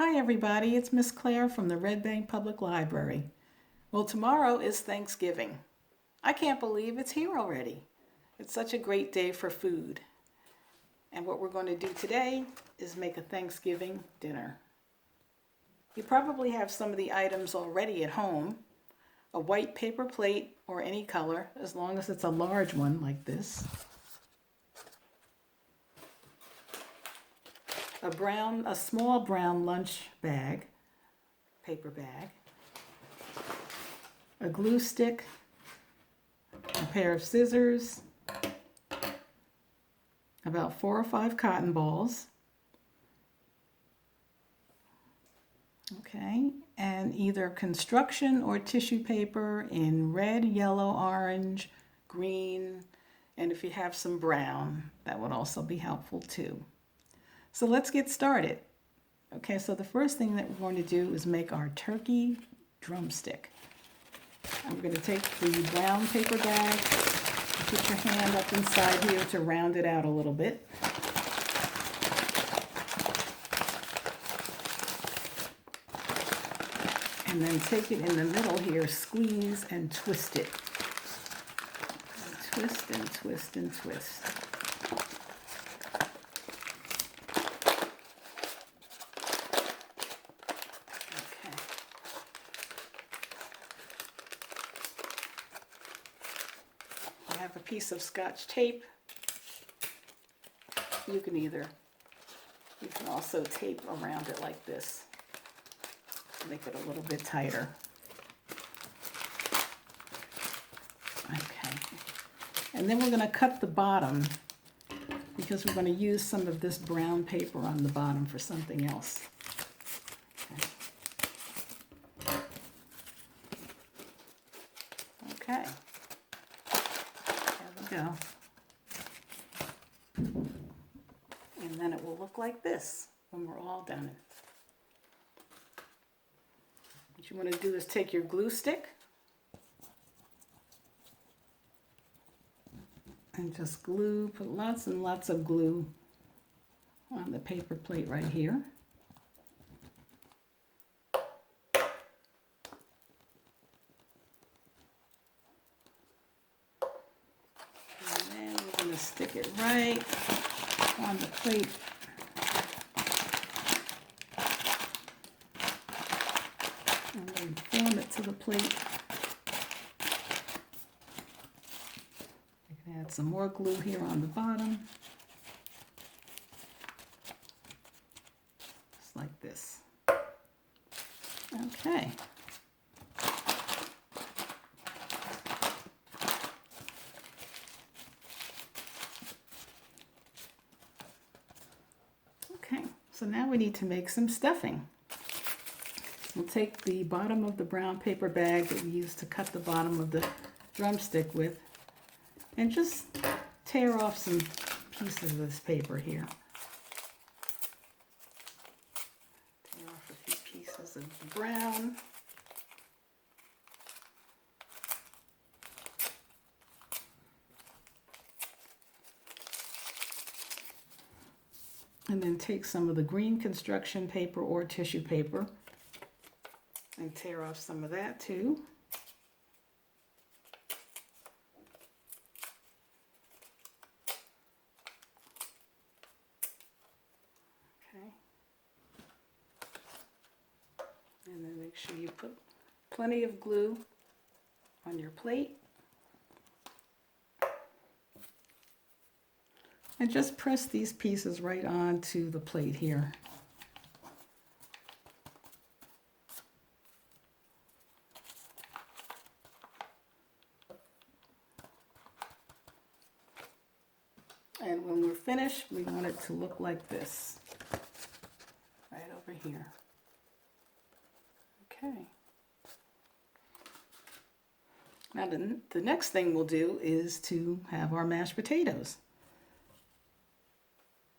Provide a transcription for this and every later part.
Hi everybody, it's Miss Claire from the Red Bank Public Library. Well, tomorrow is Thanksgiving. I can't believe it's here already. It's such a great day for food. And what we're going to do today is make a Thanksgiving dinner. You probably have some of the items already at home. A white paper plate or any color, as long as it's a large one like this. A small brown lunch bag, paper bag, a glue stick, a pair of scissors, about 4 or 5 cotton balls, okay, and either construction or tissue paper in red, yellow, orange, green, and if you have some brown, that would also be helpful too. So let's get started. Okay, so the first thing that we're going to do is make our turkey drumstick. I'm going to take the brown paper bag, put your hand up inside here to round it out a little bit. And then take it in the middle here, squeeze and twist it. And twist and twist and twist. I have a piece of Scotch tape. You can also tape around it like this. Make it a little bit tighter. Okay. And then we're going to cut the bottom because we're going to use some of this brown paper on the bottom for something else. Okay. There we go. And then it will look like this when we're all done. What you want to do is take your glue stick and just glue, put lots and lots of glue on the paper plate right here. And then we're going to stick it right on the plate. And then form it to the plate. I can add some more glue here on the bottom. Just like this. Okay. Okay, so now we need to make some stuffing. We'll take the bottom of the brown paper bag that we used to cut the bottom of the drumstick with and just tear off some pieces of this paper here. Tear off a few pieces of the brown. And then take some of the green construction paper or tissue paper and tear off some of that too. Okay. And then make sure you put plenty of glue on your plate. And just press these pieces right onto the plate here. And when we're finished, we want it to look like this, right over here. Okay. Now the next thing we'll do is to have our mashed potatoes.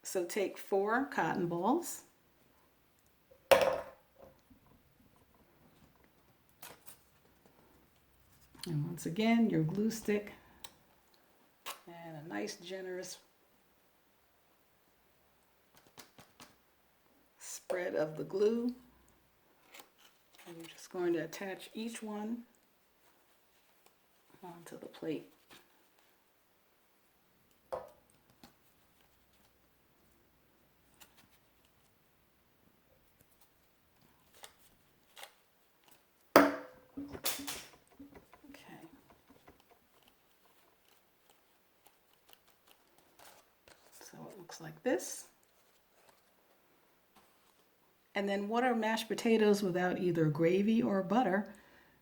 So take 4 cotton balls. And once again, your glue stick and a nice generous spread of the glue. And you're just going to attach each one onto the plate. Okay. So it looks like this. And then what are mashed potatoes without either gravy or butter?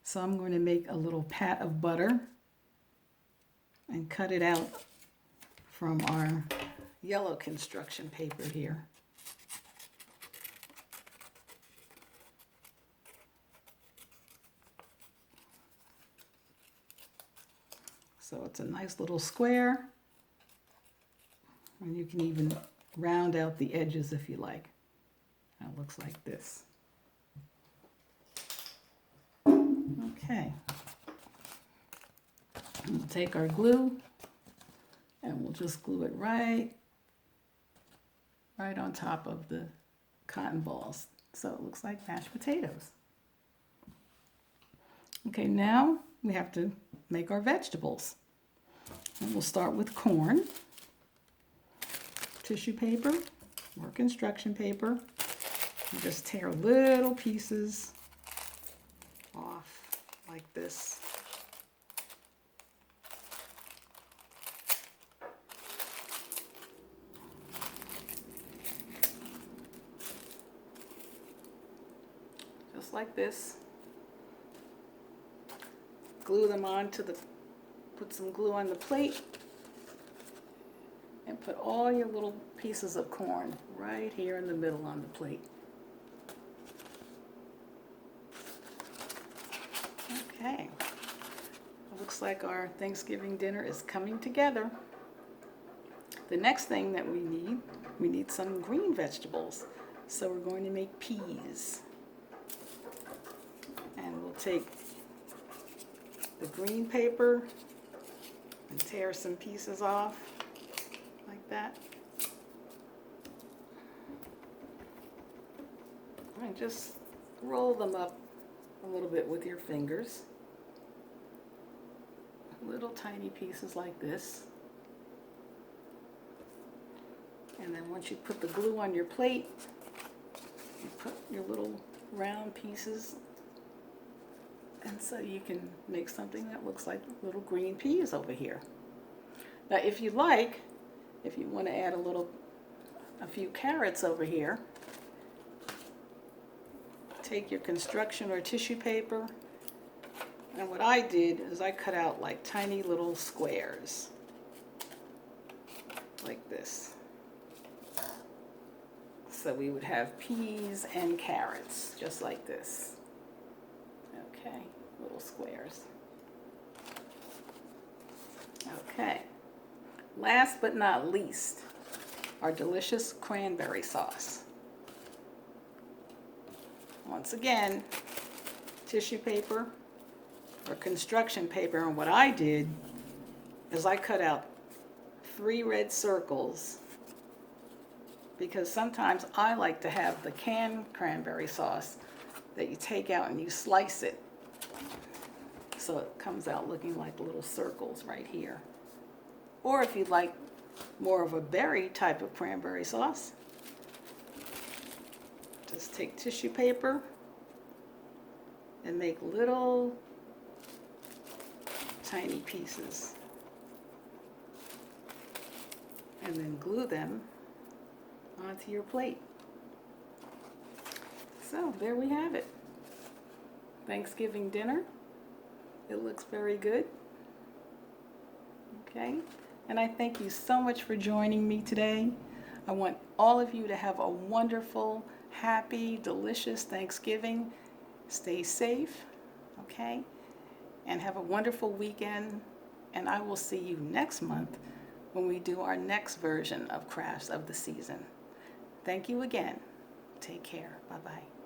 So I'm going to make a little pat of butter and cut it out from our yellow construction paper here. So it's a nice little square, and you can even round out the edges if you like. It looks like this. Okay. We'll take our glue and we'll just glue it right on top of the cotton balls. So it looks like mashed potatoes. Okay, now we have to make our vegetables. And we'll start with corn, tissue paper or construction paper. You just tear little pieces off like this. Just like this. Glue them onto the, put some glue on the plate and put all your little pieces of corn right here in the middle on the plate. Okay, it looks like our Thanksgiving dinner is coming together. The next thing that we need some green vegetables. So we're going to make peas. And we'll take the green paper and tear some pieces off like that. And just roll them up a little bit with your fingers. Little tiny pieces like this. And then once you put the glue on your plate, you put your little round pieces, and so you can make something that looks like little green peas over here. Now if you like, if you want to add a few carrots over here, take your construction or tissue paper, and what I did is I cut out like tiny little squares like this. So we would have peas and carrots just like this. Okay, little squares. Okay, last but not least, our delicious cranberry sauce. Once again, tissue paper or construction paper, and what I did is I cut out 3 red circles, because sometimes I like to have the canned cranberry sauce that you take out and you slice it, so it comes out looking like little circles right here. Or if you'd like more of a berry type of cranberry sauce, just take tissue paper and make little tiny pieces and then glue them onto your plate. So there we have it. Thanksgiving dinner. It looks very good. Okay, and I thank you so much for joining me today. I want all of you to have a wonderful, happy, delicious Thanksgiving. Stay safe, okay, and have a wonderful weekend, and I will see you next month when we do our next version of Crafts of the Season. Thank you again. Take care. Bye-bye.